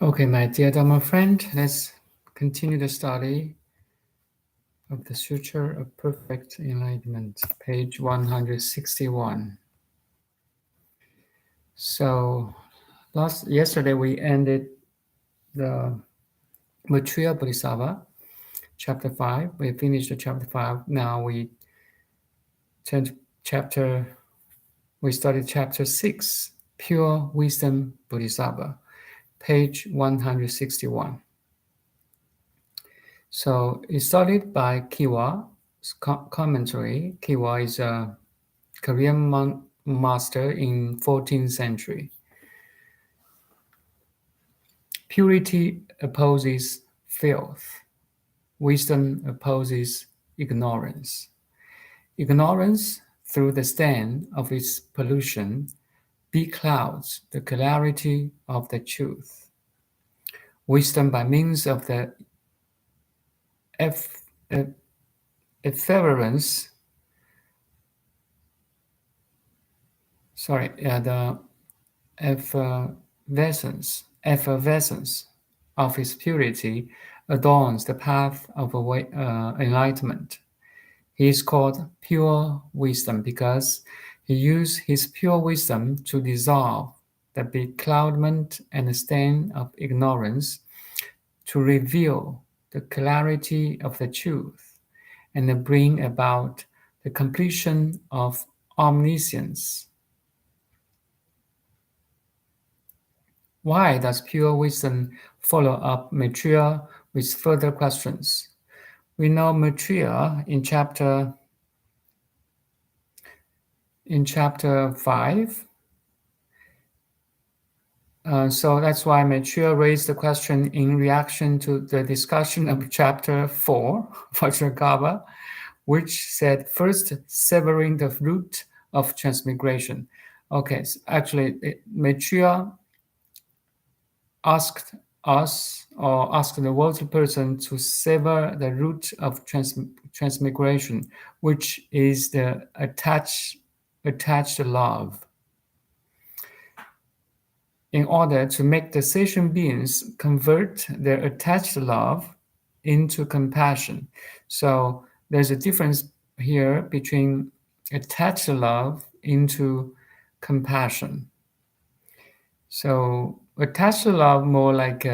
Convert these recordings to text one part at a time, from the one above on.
Okay, my dear Dharma friend, let's continue the study of the Sutra of Perfect Enlightenment, page 161. So, yesterday we ended the Maitreya Bodhisattva, chapter 5. We finished the chapter 5. Now we turn to we started chapter 6, Pure Wisdom Bodhisattva, page 161. So it started by Kiwa's commentary. Kiwa is a Korean master in 14th century. Purity opposes filth. Wisdom opposes ignorance. Ignorance, through the stain of its pollution, beclouds the clarity of the truth. Wisdom, by means of the effervescence the effervescence of his purity adorns the path of enlightenment. He is called pure wisdom because he used his pure wisdom to dissolve the becloudment and the stain of ignorance, to reveal the clarity of the truth, and to bring about the completion of omniscience. Why does pure wisdom follow up Maitreya with further questions? We know Maitreya in chapter 5. So that's why Maitreya raised the question in reaction to the discussion of chapter 4, Vajragarbha, which said, first severing the root of transmigration. Okay, so actually, Maitreya asked us, or asked the worldly person, to sever the root of transmigration, which is the attached love, in order to make the sentient beings convert their attached love into compassion. So there's a difference here between attached love into compassion. So attached love, more like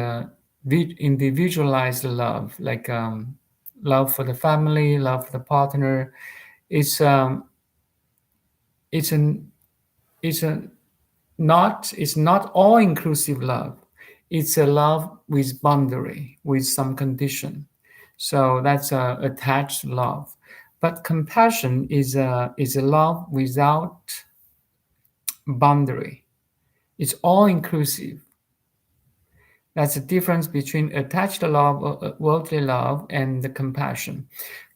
individualized love, like love for the family, love for the partner. It's not all inclusive love. It's a love with boundary, with some condition. So that's attached love. But compassion is a love without boundary. It's all inclusive. That's the difference between attached love, or worldly love, and the compassion.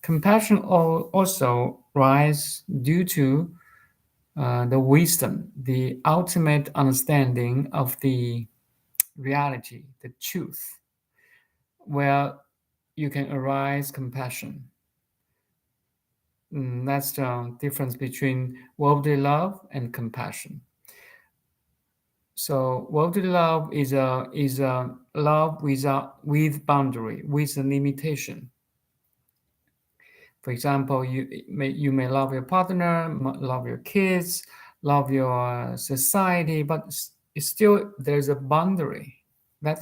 Compassion also arises due to the wisdom, the ultimate understanding of the reality, the truth, where you can arise compassion. That's the difference between worldly love and compassion. So worldly love is a love with boundary, with a limitation. For example, you may love your partner, love your kids, love your society, but it's still there's a boundary. That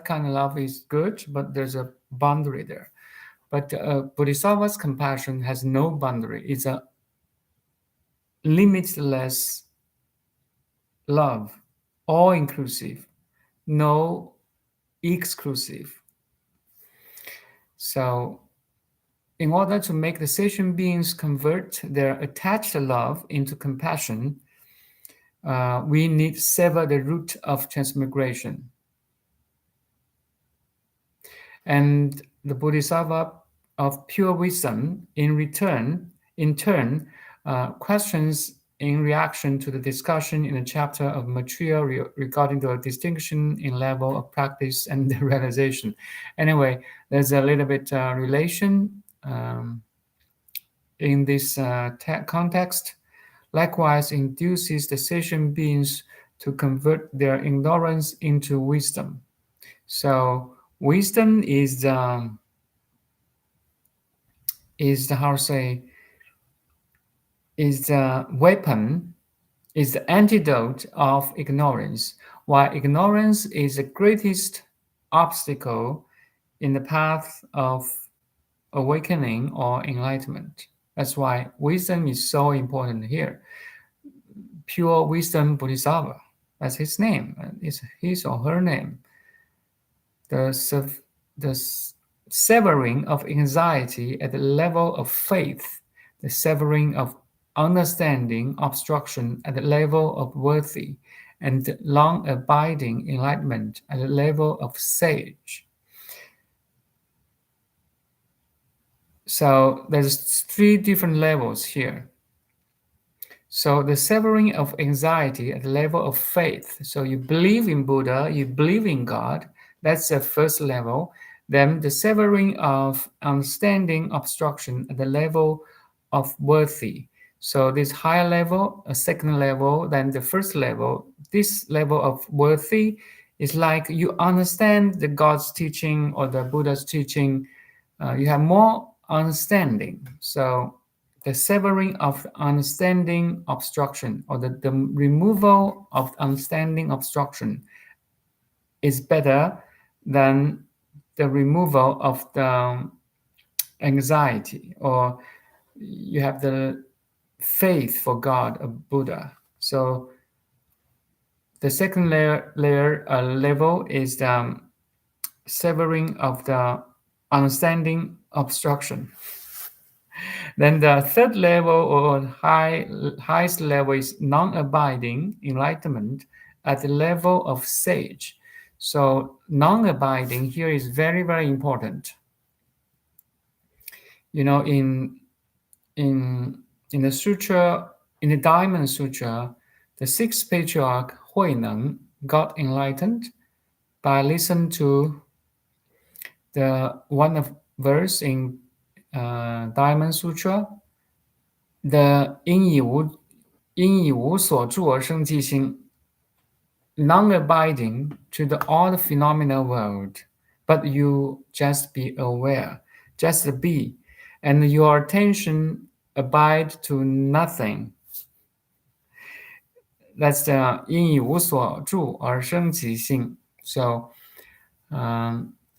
kind of love is good, but there's a boundary there. But Bodhisattva's compassion has no boundary. It's a limitless love, all inclusive, no exclusive. So in order to make the sentient beings convert their attached love into compassion, we need to sever the root of transmigration. And the Bodhisattva of pure wisdom, in turn, questions in reaction to the discussion in a chapter of Maitreya regarding the distinction in level of practice and the realization. Anyway, there's a little bit relation in this context. Likewise, induces the sentient beings to convert their ignorance into wisdom. So wisdom is the how to say is the weapon, is the antidote of ignorance, while ignorance is the greatest obstacle in the path of awakening or enlightenment. That's why wisdom is so important here. Pure wisdom Bodhisattva, that's his name, it's his or her name. The, the severing of anxiety at the level of faith, the severing of understanding obstruction at the level of worthy, and long abiding enlightenment at the level of sage. So there's three different levels here. So the severing of anxiety at the level of faith. So you believe in Buddha, you believe in God. That's the first level. Then the severing of understanding obstruction at the level of worthy. So this higher level, a second level, then the first level. This level of worthy is like you understand the God's teaching or the Buddha's teaching. You have more understanding. So the severing of understanding obstruction or the removal of understanding obstruction is better than the removal of the anxiety, or you have the faith for God of Buddha. So the second level is the severing of the understanding obstruction. Then the third level or highest level is non-abiding enlightenment at the level of sage. So non-abiding here is very, very important. You know, in the sutra, in the Diamond Sutra, the sixth patriarch Huineng got enlightened by listening to the one of verse in Diamond Sutra, the 因以无所住而生其心, non-abiding to the all phenomenal world, but you just be aware, just be, and your attention abide to nothing. That's the 因以无所住而生其心. So,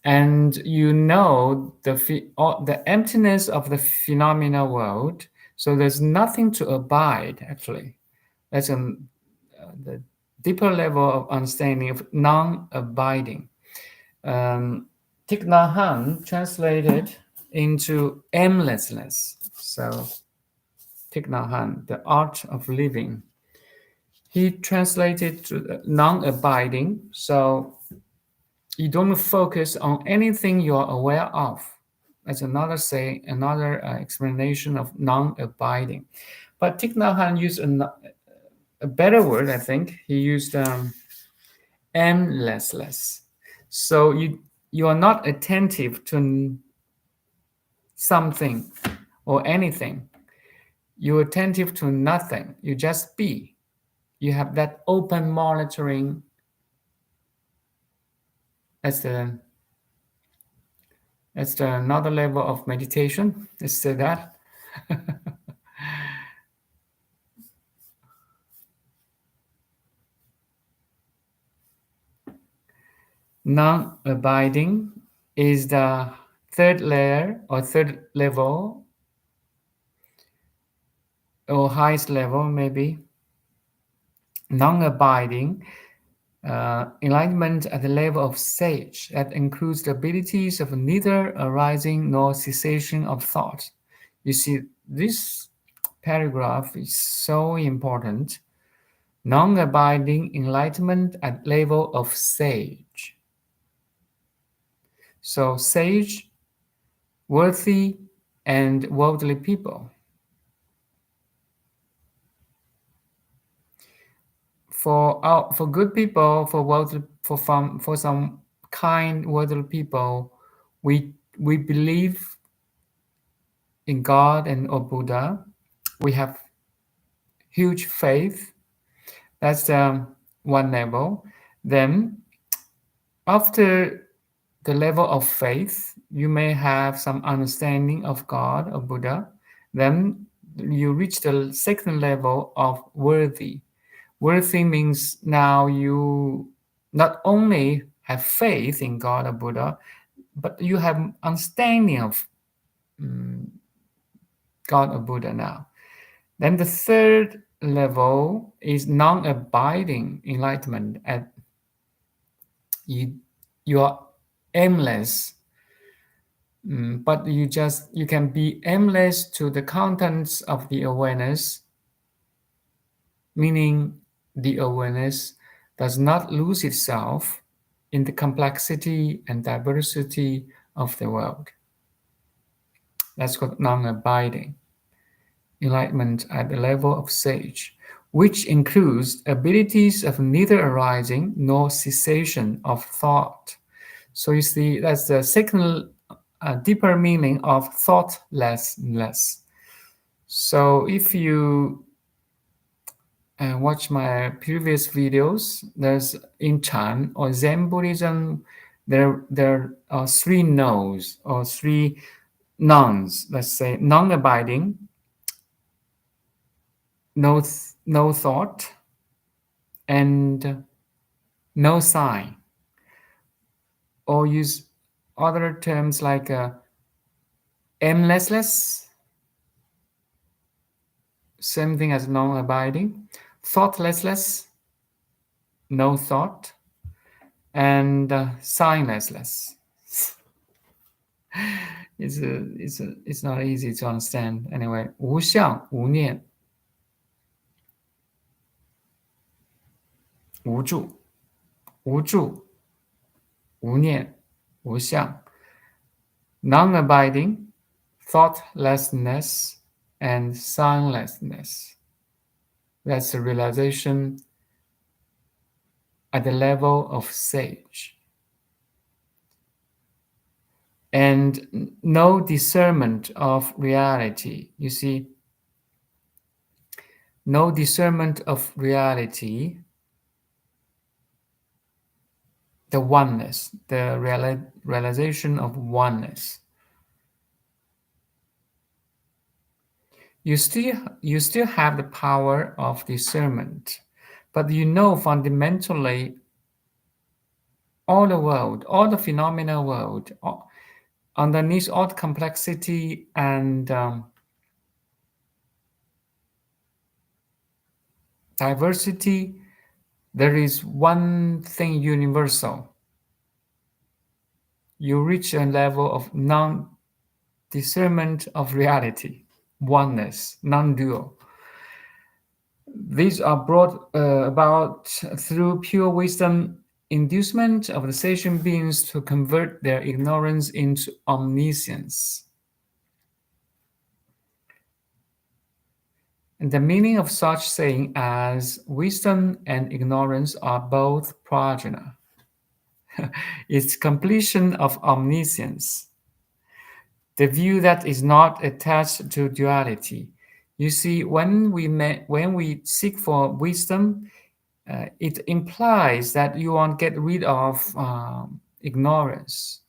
and you know the emptiness of the phenomenal world. So there's nothing to abide, actually. That's the deeper level of understanding of non-abiding. Thich Nhat Hanh translated into aimlessness. So Thich Nhat Hanh, the art of living. He translated to non-abiding. So you don't focus on anything you're aware of. That's another explanation of non-abiding. But Thich Nhat Hanh used a better word, I think. He used aimlessness. So you are not attentive to something or anything. You're attentive to nothing. You just be. You have that open monitoring. That's another level of meditation. Let's say that. Non-abiding is the third layer or third level or highest level, maybe. Non-abiding enlightenment at the level of sage that includes the abilities of neither arising nor cessation of thought. You see, this paragraph is so important. Non-abiding enlightenment at level of sage. So sage, worthy, and worldly people. For good people, for some kind worldly people, we believe in God and or Buddha. We have huge faith. That's one level. Then After the level of faith, you may have some understanding of God or Buddha. Then you reach the second level of worthy. Worthy means now you not only have faith in God or Buddha, but you have understanding of God or Buddha now. Then the third level is non-abiding enlightenment. At you are aimless, but you can be aimless to the contents of the awareness, meaning the awareness does not lose itself in the complexity and diversity of the world. That's called non-abiding enlightenment at the level of sage, which includes abilities of neither arising nor cessation of thought. So you see, that's the second deeper meaning of thoughtlessness. So if you watch my previous videos, there's in Chan or Zen Buddhism, there are three no's or three nones. Let's say non-abiding, no thought, and no sign. Or use other terms like aimlessness, same thing as non-abiding, thoughtlessness, no thought, and signlessness. It's not easy to understand. Anyway, 无相无念无助无助无念无相 non-abiding, thoughtlessness, and signlessness. That's the realization at the level of sage. And no discernment of reality. You see, no discernment of reality, the oneness, the realization of oneness. You still have the power of discernment, but you know fundamentally all the world, all the phenomena world, underneath all the complexity and diversity, there is one thing universal. You reach a level of non-discernment of reality, oneness, non-dual. These are brought about through pure wisdom inducement of the sentient beings to convert their ignorance into omniscience. And the meaning of such saying as wisdom and ignorance are both prajna. It's completion of omniscience, the view that is not attached to duality. You see, when we seek for wisdom, it implies that you want to get rid of ignorance.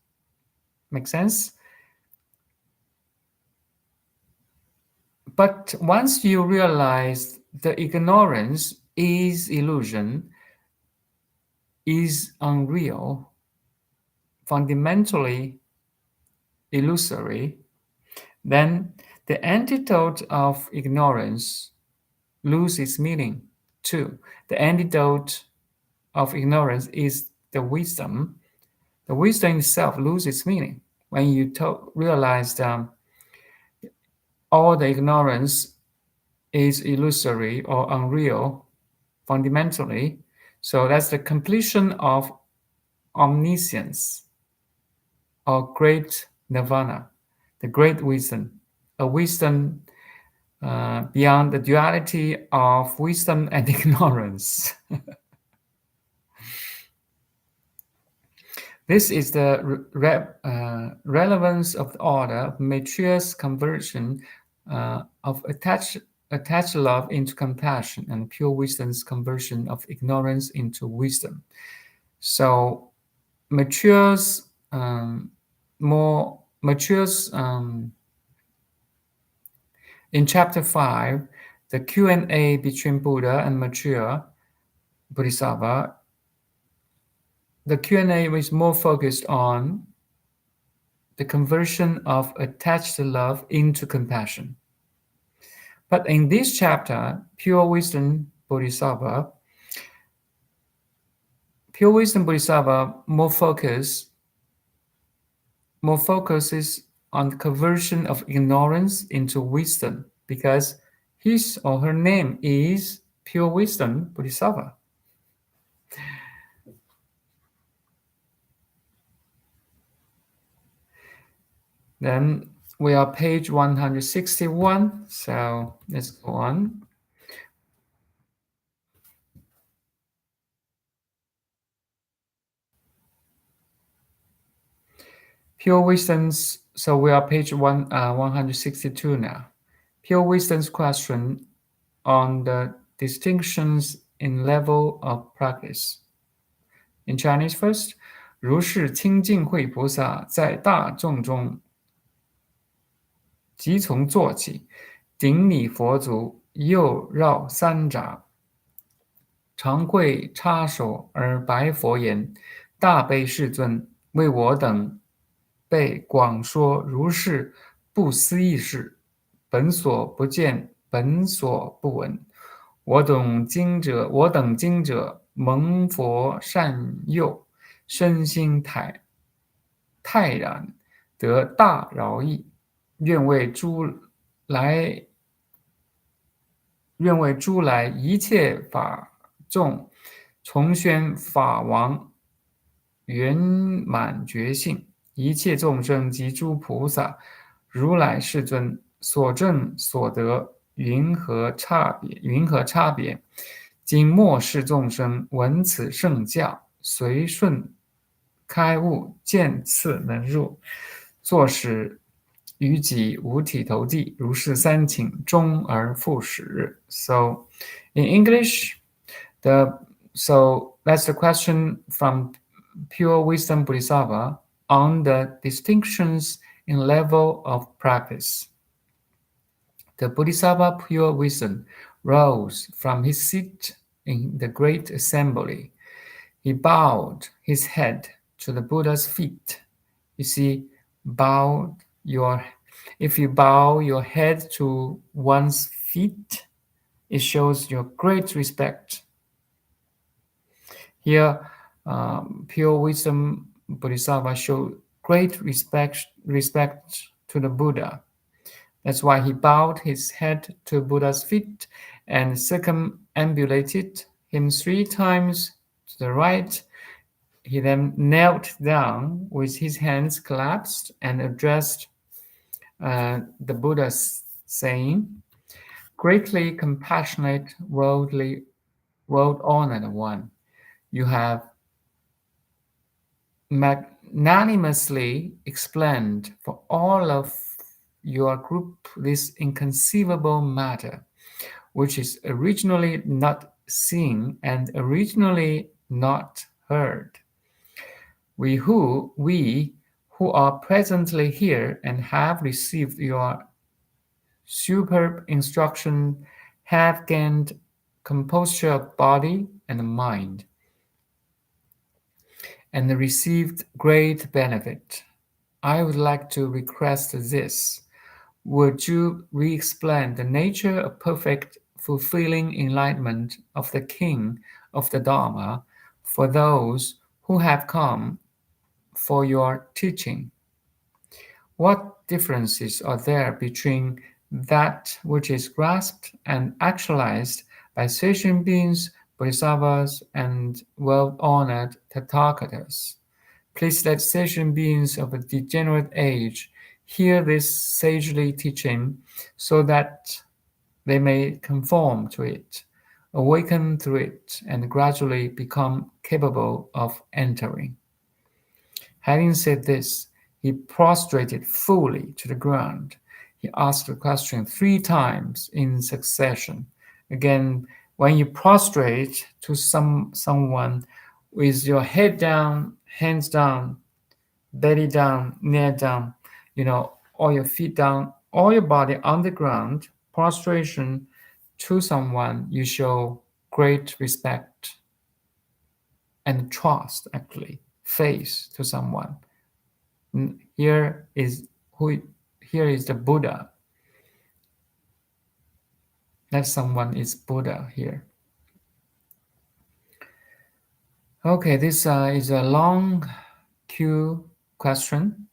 Make sense? But once you realize the ignorance is illusion, is unreal, fundamentally illusory, then the antidote of ignorance loses its meaning too. The antidote of ignorance is the wisdom. The wisdom itself loses its meaning when you realize all the ignorance is illusory or unreal fundamentally. So that's the completion of omniscience or great nirvana, the great wisdom, a wisdom beyond the duality of wisdom and ignorance. This is the relevance of the order of matriarch's conversion of attached love into compassion, and pure wisdom's conversion of ignorance into wisdom. So matures in chapter 5, the Q&A between Buddha and mature Bodhisattva. The Q&A is more focused on the conversion of attached love into compassion. But in this chapter, Pure Wisdom Bodhisattva more focuses on the conversion of ignorance into wisdom, because his or her name is Pure Wisdom Bodhisattva. Then we are page 161, so let's go on. Pure Wisdom's, so we are page 162 now. Pure Wisdom's question on the distinctions in level of practice. In Chinese first, 如是清净慧菩萨在大众中即从坐起，顶礼佛足，右绕三匝，长跪插手而白佛言：大悲世尊，为我等辈广说如是不思议事，本所不见，本所不闻。我等经者蒙佛善诱，身心泰然，得大饶益。愿为诸来一切法众重宣法王圆满觉性，一切众生及诸菩萨，如来世尊所证所得云何差别？今末世众生闻此圣教，随顺开悟，见次能入，作使于己五体投地，如是三请，终而复始。So, in English, that's the question from Pure Wisdom Bodhisattva on the distinctions in level of practice. The Bodhisattva Pure Wisdom rose from his seat in the great assembly. He bowed his head to the Buddha's feet. You see, if you bow your head to one's feet, it shows your great respect. Here, Pure Wisdom Bodhisattva showed great respect to the Buddha. That's why he bowed his head to Buddha's feet and circumambulated him 3 times to the right. He then knelt down with his hands collapsed and addressed the Buddha, saying, "Greatly compassionate, world-honored one, you have magnanimously explained for all of your group this inconceivable matter, which is originally not seen and originally not heard. We who are presently here and have received your superb instruction have gained composure of body and mind, and received great benefit. I would like to request this. Would you re-explain the nature of perfect, fulfilling enlightenment of the King of the Dharma for those who have come for your teaching? What differences are there between that which is grasped and actualized by sentient beings, bodhisattvas, and well-honored Tathagatas? Please let sentient beings of a degenerate age hear this sagely teaching so that they may conform to it, awaken through it, and gradually become capable of entering." Having said this, he prostrated fully to the ground. He asked the question 3 times in succession. Again, when you prostrate to someone with your head down hands down, belly down, neck down, all your feet down, all your body on the ground, prostration to someone, you show great respect and trust, actually, faith to someone. Here is the Buddha. That someone is Buddha here. Okay, this is a long Q question.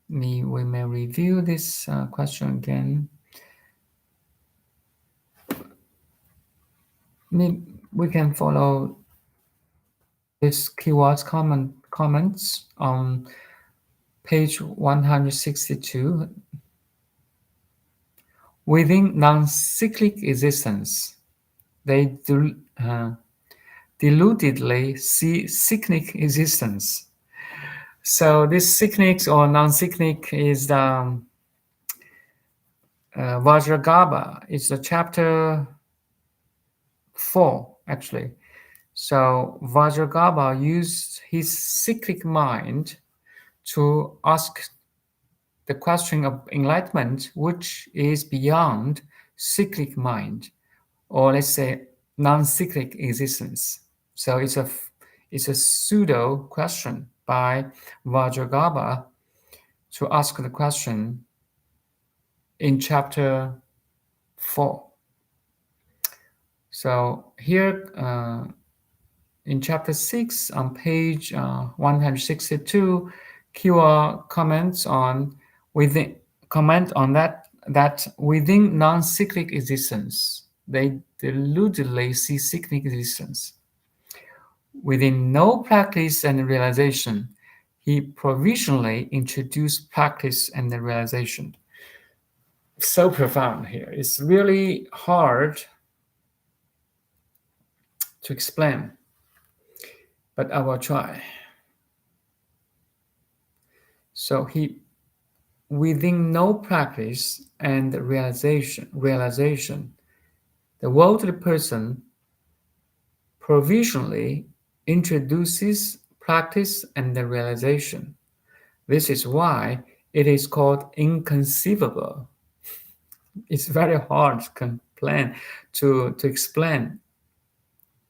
We may review this question again. We can follow this keywords comments on page 162. Within non-cyclic existence, they deludedly see cyclic existence. So this cyclic or non-cyclic is the Vajragarbha. It's the chapter 4, actually. So Vajragarbha used his cyclic mind to ask the question of enlightenment, which is beyond cyclic mind, or let's say non-cyclic existence. So it's a pseudo question by Vajragarbha to ask the question in chapter 4. So here in chapter 6 on page 162, Kiwa comments on that within non-cyclic existence, they deludedly see cyclic existence. Within no practice and realization, he provisionally introduced practice and the realization. So profound here. It's really hard to explain, but I will try. So within no practice and realization, the worldly person provisionally introduces practice and the realization. This is why it is called inconceivable. It's very hard to explain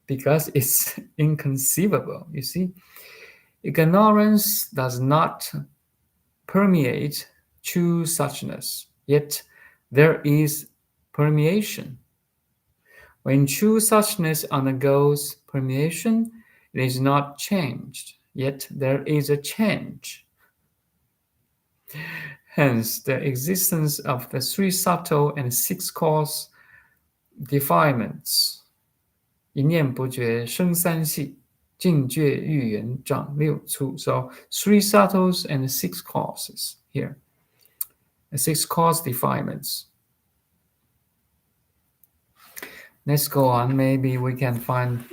because it's inconceivable. You see, ignorance does not permeate true suchness, yet there is permeation. When true suchness undergoes permeation, it is not changed, yet there is a change. Hence, the existence of the 3 subtle and 6 coarse defilements, 一念不觉生三系, 境界欲言长六处. So 3 subtles and 6 causes here. The 6 cause defilements. Let's go on. Maybe we can find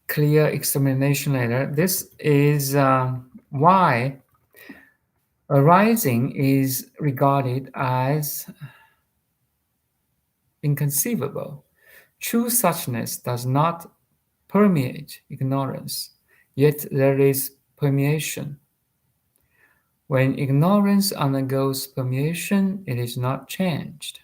clear explanation later. This is why arising is regarded as inconceivable. True suchness does not permeate ignorance, yet there is permeation. When ignorance undergoes permeation, it is not changed.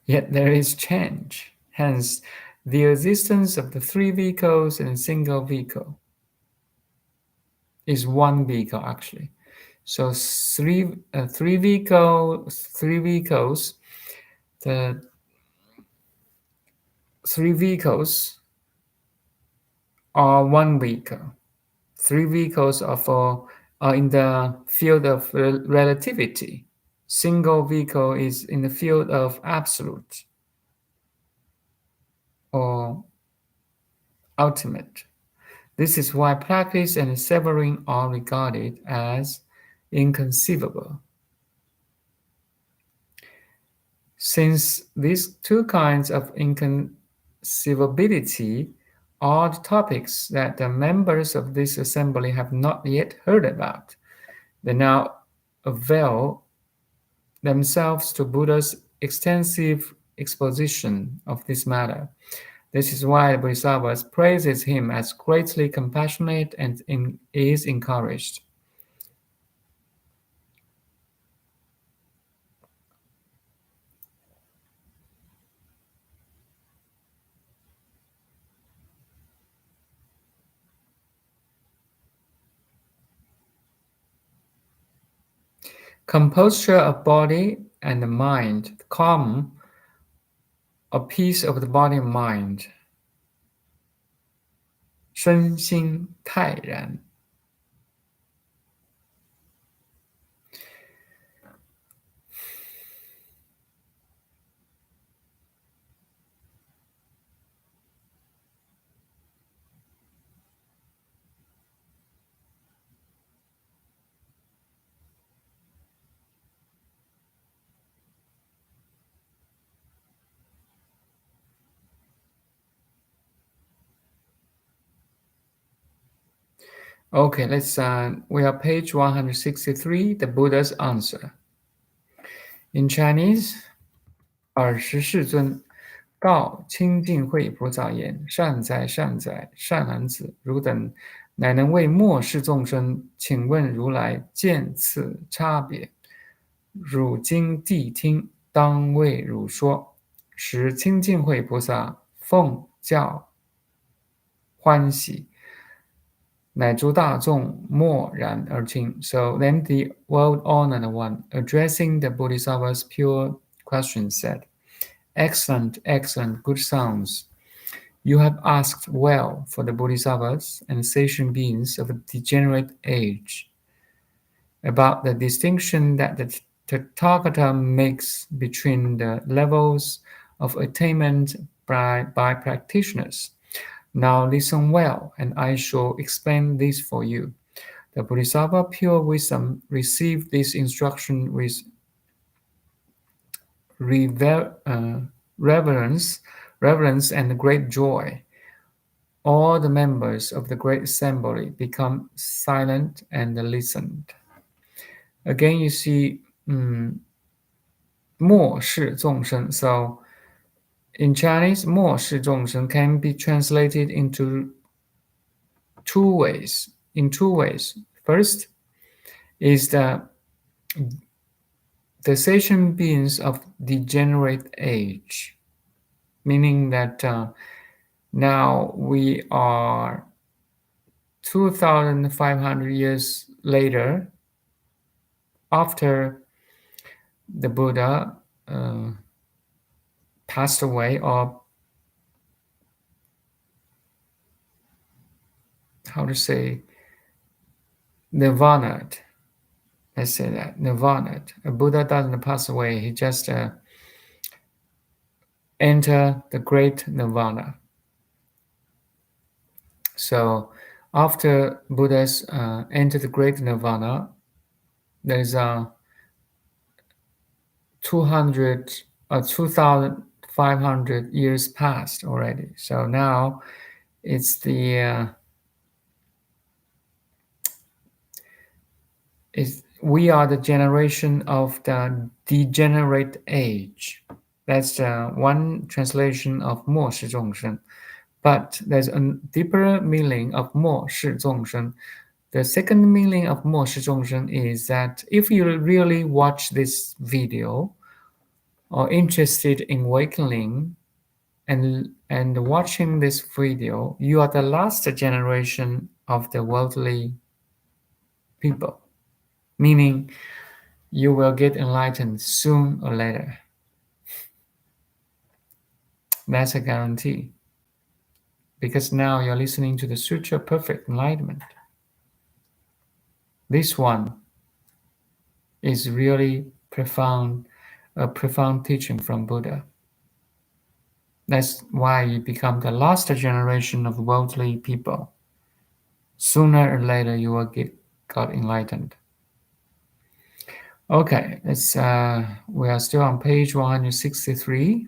Yet there is change. Hence, the existence of the 3 vehicles and a single vehicle is 1 vehicle, actually. So three vehicles. The 3 vehicles are 1 vehicle. 3 vehicles are in the field of relativity. Single vehicle is in the field of absolute or ultimate. This is why practice and severing are regarded as inconceivable. Since these 2 kinds of inconceivability are the topics that the members of this assembly have not yet heard about, they now avail themselves to Buddha's extensive exposition of this matter. This is why the Bodhisattva praises him as greatly compassionate and is encouraged. Composure of body and mind, calm, a peace of the body and mind, 身心泰然. Okay, we are page 163, the Buddha's answer. In Chinese, 尔时世尊，告清净慧菩萨言：善哉善哉，善男子，汝等乃能为末世众生，请问如来见此差别？汝今谛听，当为汝说。时清净慧菩萨奉教欢喜，乃诸大众默然而听。So then the world-honored one, addressing the Bodhisattva's pure question, said, Excellent, excellent, good sounds. You have asked well for the Bodhisattvas and sentient beings of a degenerate age, about the distinction that the Tathagata makes between the levels of attainment by practitioners. Now listen well, and I shall explain this for you. The Bodhisattva pure wisdom received this instruction with reverence and great joy. All the members of the great assembly become silent and listened. Again, you see 末世众生. So in Chinese, 末世众生 can be translated into two ways. First is the sentient beings of degenerate age, meaning that now we are 2,500 years later, after the Buddha passed away, or how to say, nirvana. Let's say that, nirvana. A Buddha doesn't pass away, he just enter the great nirvana. So after Buddhas enter the great nirvana, there's 2,500 years passed already. So now it's we are the generation of the degenerate age. That's one translation of 末世众生. But there's a deeper meaning of 末世众生. The second meaning of 末世众生 is that if you really watch this video or interested in awakening and watching this video, you are the last generation of the worldly people. Meaning you will get enlightened soon or later. That's a guarantee. Because now you're listening to the Sutra of Perfect Enlightenment. This one is really profound, a profound teaching from Buddha. That's why you become the last generation of worldly people. Sooner or later you will got enlightened. Okay, we are still on page 163.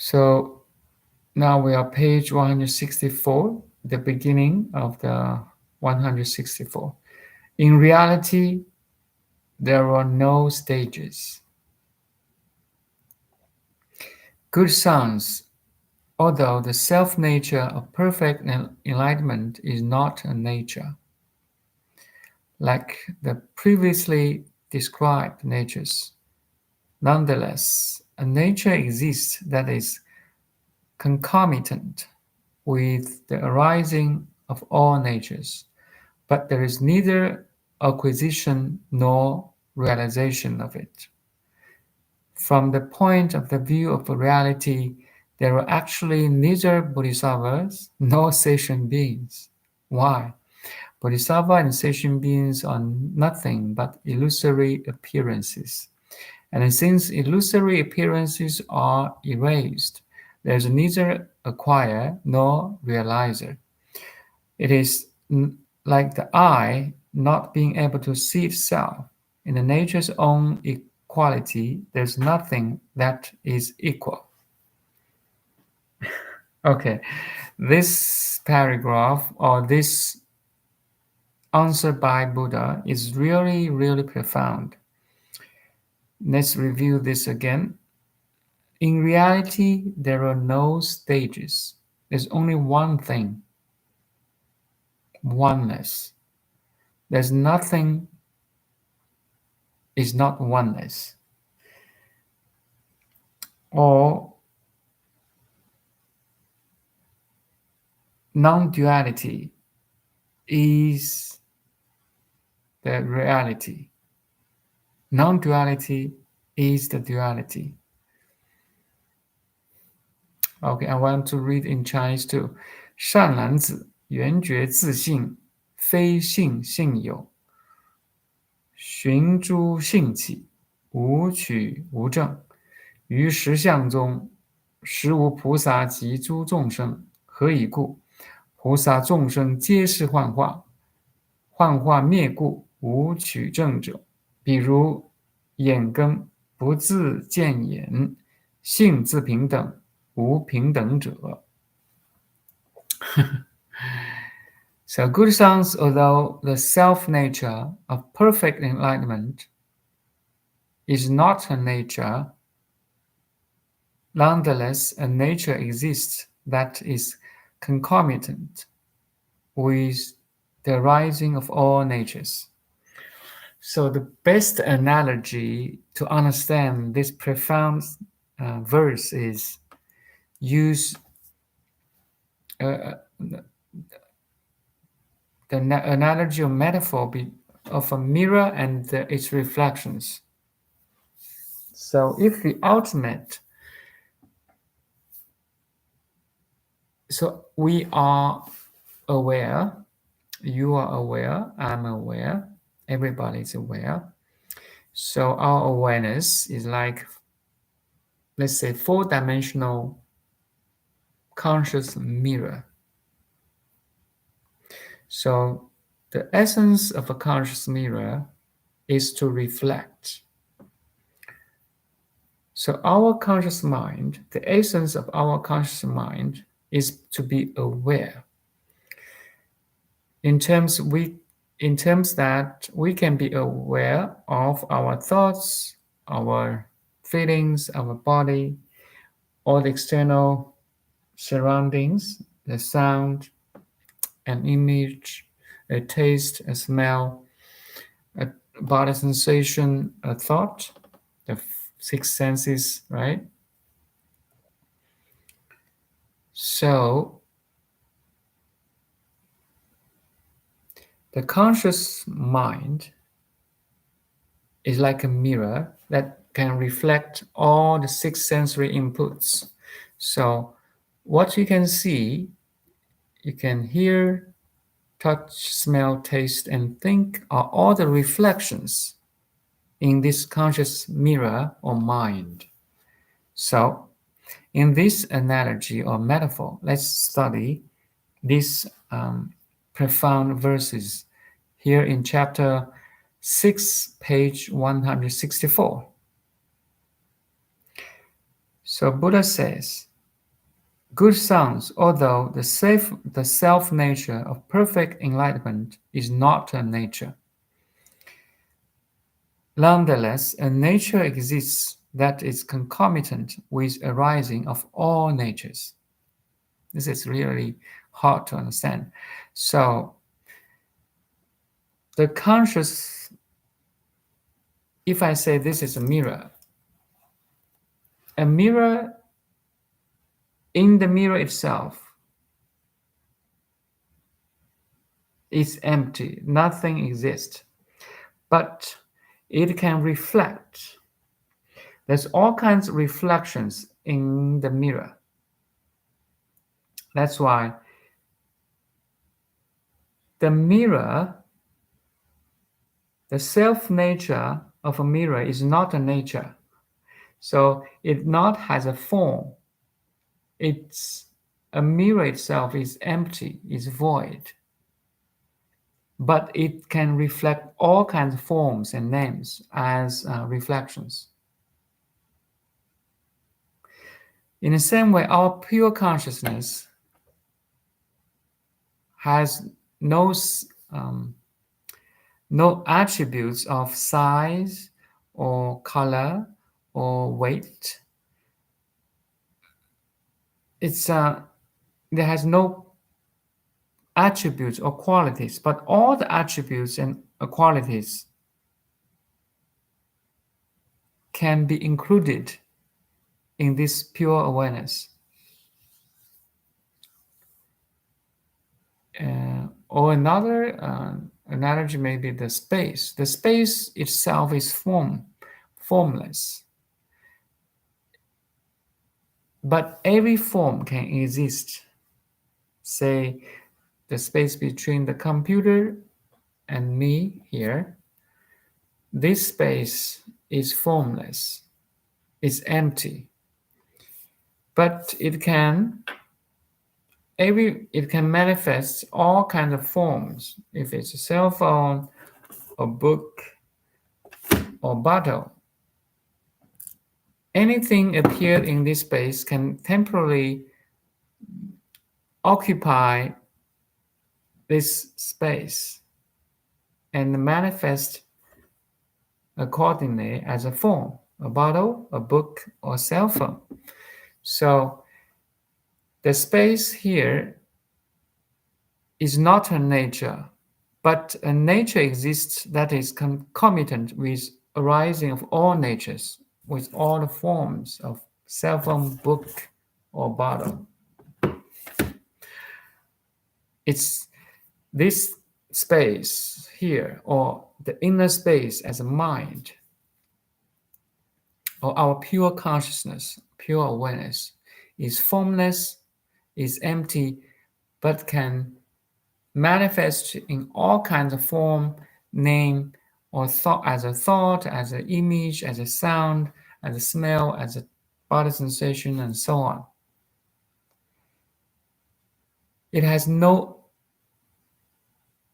So now we are page 164, the beginning of the 164. In reality, there are no stages. Good sons, although the self-nature of perfect enlightenment is not a nature, like the previously described natures, nonetheless, a nature exists that is concomitant with the arising of all natures, but there is neither acquisition nor realization of it. From the point of the view of reality, there are actually neither bodhisattvas nor sentient beings. Why? Bodhisattva and sentient beings are nothing but illusory appearances. And since illusory appearances are erased, there is neither acquirer nor realizer. It is like the eye not being able to see itself. In the nature's own equality, there's nothing that is equal. Okay, this paragraph or this answer by Buddha is really, really profound. Let's review this again. In reality, there are no stages. There's only one thing, oneness. There's nothing is not oneness. Or non-duality is the reality. Non-duality is the duality. Okay, I want to read in Chinese too. 善男子，圆觉自性，非性性有。寻诸性起，无取无证。于实相中，实无菩萨及诸众生。何以故？菩萨众生皆是幻化，幻化灭故，无取证者。比如眼根不自见眼，性自平等，无平等者。So good sons, although the self-nature of perfect enlightenment is not a nature, nonetheless a nature exists that is concomitant with the rising of all natures. So the best analogy to understand this profound verse is use the analogy or metaphor of a mirror and its reflections. So if the ultimate, so we are aware, you are aware, I'm aware, everybody's aware. So our awareness is like, let's say, four-dimensional conscious mirror. So the essence of a conscious mirror is to reflect. So our conscious mind, the essence of our conscious mind is to be aware. In terms that we can be aware of our thoughts, our feelings, our body, all the external surroundings, the sound, an image, a taste, a smell, a body sensation, a thought, the six senses, right? So the conscious mind is like a mirror that can reflect all the six sensory inputs. So what you can see, you can hear, touch, smell, taste, and think are all the reflections in this conscious mirror or mind. So in this analogy or metaphor, let's study these profound verses here in chapter 6, page 164. So Buddha says, Good sounds, although the self nature of perfect enlightenment is not a nature. Nonetheless, a nature exists that is concomitant with arising of all natures. This is really hard to understand. So, the conscious, if I say this is a mirror in the mirror itself is empty, nothing exists, but it can reflect. There's all kinds of reflections in the mirror. That's why the mirror, the self nature of a mirror is not a nature. So it not has a form. It's a mirror itself is empty, is void. But it can reflect all kinds of forms and names as reflections. In the same way, our pure consciousness has no attributes of size or color or weight. There has no attributes or qualities, but all the attributes and qualities can be included in this pure awareness. Or another analogy may be the space. The space itself is formless. But every form can exist. Say, the space between the computer and me here. This space is formless. It's empty. But it can manifest all kinds of forms. If it's a cell phone, a book, or bottle, anything appeared in this space can temporarily occupy this space and manifest accordingly as a form, a bottle, a book, or cell phone. So the space here is not a nature, but a nature exists that is concomitant with arising of all natures, with all the forms of cell phone, book, or bottle. It's this space here, or the inner space as a mind, or our pure consciousness, pure awareness, is formless, is empty, but can manifest in all kinds of form, name, or thought, as an image, as a sound, as a smell, as a body sensation, and so on. It has no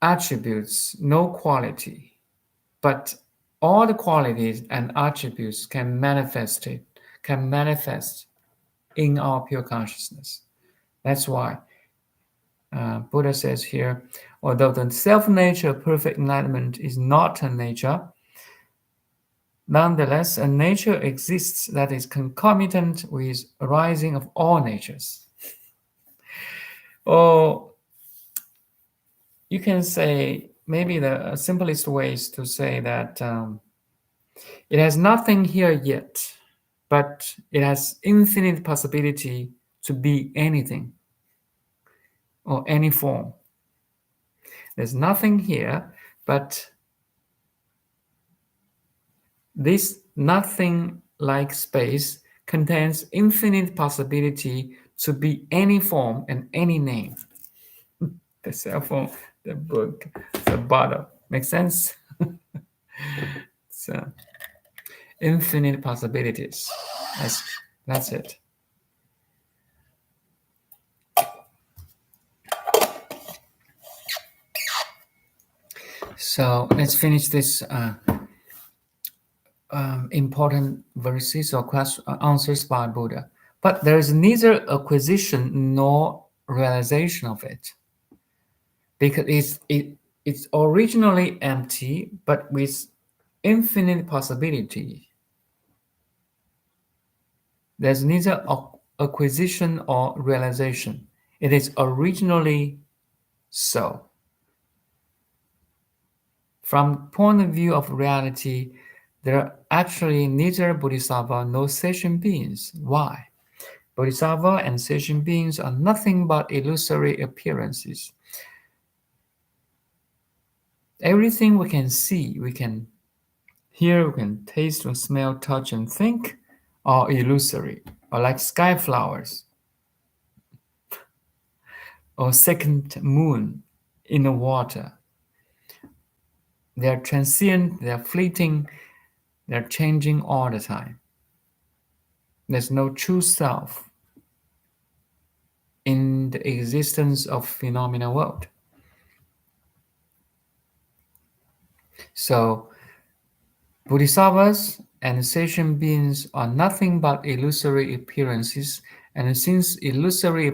attributes, no quality, but all the qualities and attributes can manifest in our pure consciousness. That's why Buddha says here, although the self-nature of perfect enlightenment is not a nature, nonetheless, a nature exists that is concomitant with arising of all natures. Or you can say, maybe the simplest way is to say that it has nothing here yet, but it has infinite possibility to be anything or any form. There's nothing here, but this nothing-like space contains infinite possibility to be any form and any name. The cell phone, the book, the bottle. Make sense? So, infinite possibilities. That's it. So let's finish this important verses or answers by Buddha. But there is neither acquisition nor realization of it, because it's originally empty, but with infinite possibility. There's neither acquisition or realization. It is originally so. From point of view of reality, there are actually neither Bodhisattva nor sentient beings. Why? Bodhisattva and sentient beings are nothing but illusory appearances. Everything we can see, we can hear, we can taste, we smell, touch, and think are illusory, or like sky flowers or second moon in the water. They are transient, they are fleeting, they are changing all the time. There's no true self in the existence of phenomena world. So Bodhisattvas and sentient beings are nothing but illusory appearances, and since illusory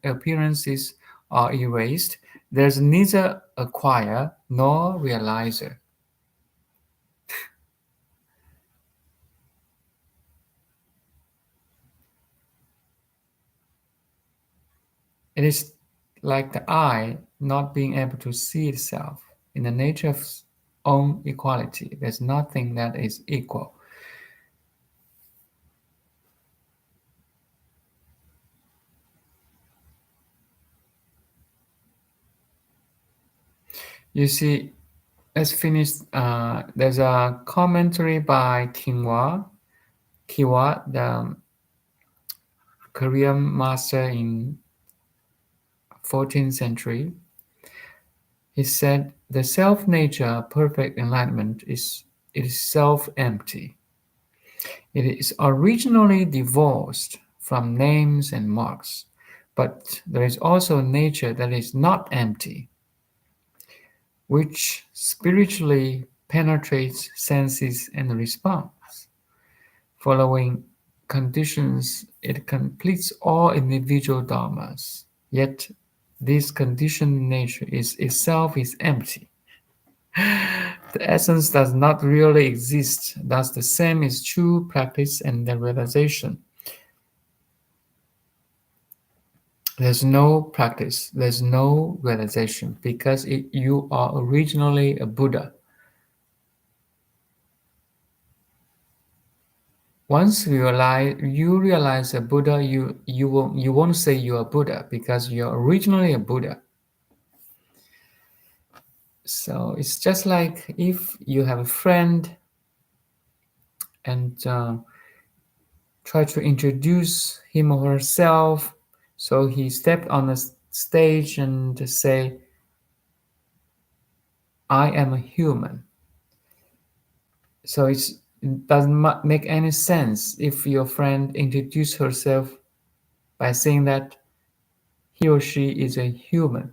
appearances are erased, there's neither acquire nor realizer. It is like the eye not being able to see itself. In the nature of own equality, there's nothing that is equal. You see, let's finish. There's a commentary by Kiwa, the Korean master in 14th century. He said, "The self-nature, perfect enlightenment, is self-empty. It is originally divorced from names and marks, but there is also nature that is not empty, which spiritually penetrates senses and responds. Following conditions, it completes all individual dharmas. Yet this conditioned nature is itself is empty. The essence does not really exist. Thus, the same is true practice and the realization. There's no practice, there's no realization, because you are originally a Buddha. Once you realize a Buddha, you won't say you are Buddha because you're originally a Buddha. So it's just like if you have a friend and try to introduce him or herself. So he stepped on the stage and say, "I am a human." So it doesn't make any sense if your friend introduced herself by saying that he or she is a human.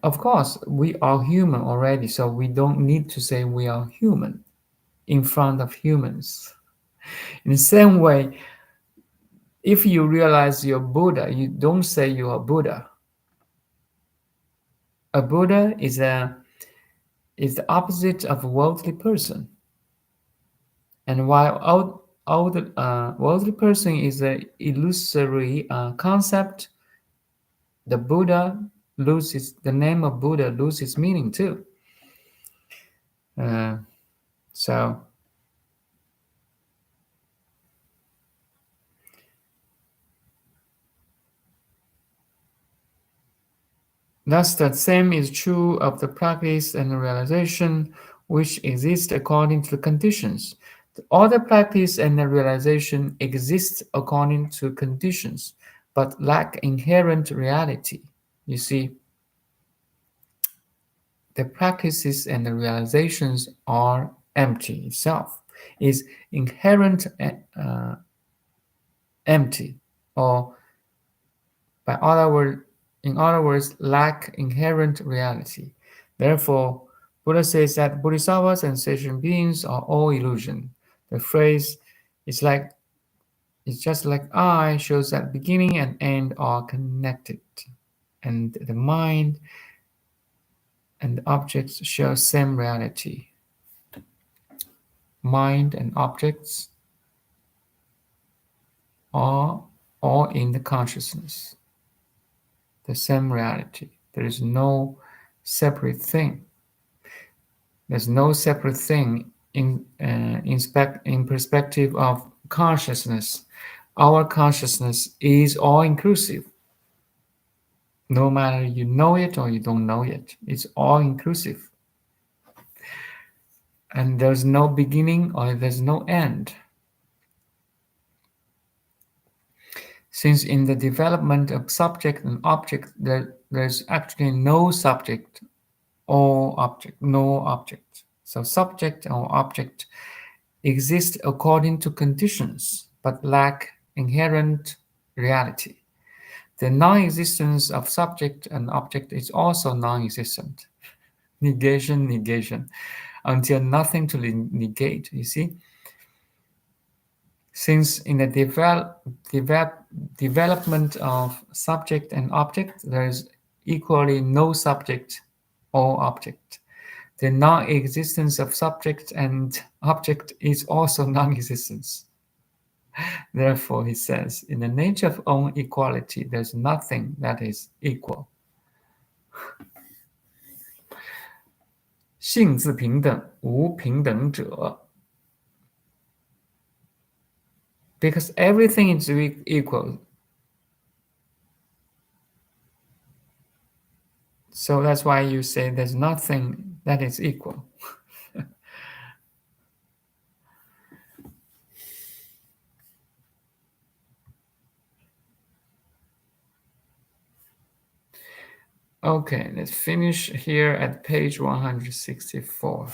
Of course, we are human already, so we don't need to say we are human in front of humans. In the same way, if you realize you're Buddha, you don't say you are Buddha. A Buddha is the opposite of a worldly person. And while worldly person is an illusory concept, the name of Buddha loses meaning too. So thus the same is true of the practice and the realization which exist according to the conditions. All the practice and the realization exist according to conditions, but lack inherent reality. You see, the practices and the realizations are empty itself, is inherent empty, or in other words, lack inherent reality. Therefore, Buddha says that bodhisattvas and sentient beings are all illusion. The phrase It's just like I shows that beginning and end are connected, and the mind and the objects share same reality. Mind and objects are all in the consciousness, the same reality. There is no separate thing. There's no separate thing in perspective of consciousness. Our consciousness is all inclusive. No matter you know it or you don't know it, it's all inclusive. And there's no beginning or there's no end. Since in the development of subject and object, there's actually no subject or object, no object. So subject or object exist according to conditions, but lack inherent reality. The non-existence of subject and object is also non-existent. Negation, negation, until nothing to negate, you see? Since in the development of subject and object, there is equally no subject or object. The non-existence of subject and object is also non-existence. Therefore, he says, in the nature of own equality, there's nothing that is equal. 性自平等，无平等者。Because everything is equal. So that's why you say there's nothing that is equal. Okay, let's finish here at page 164.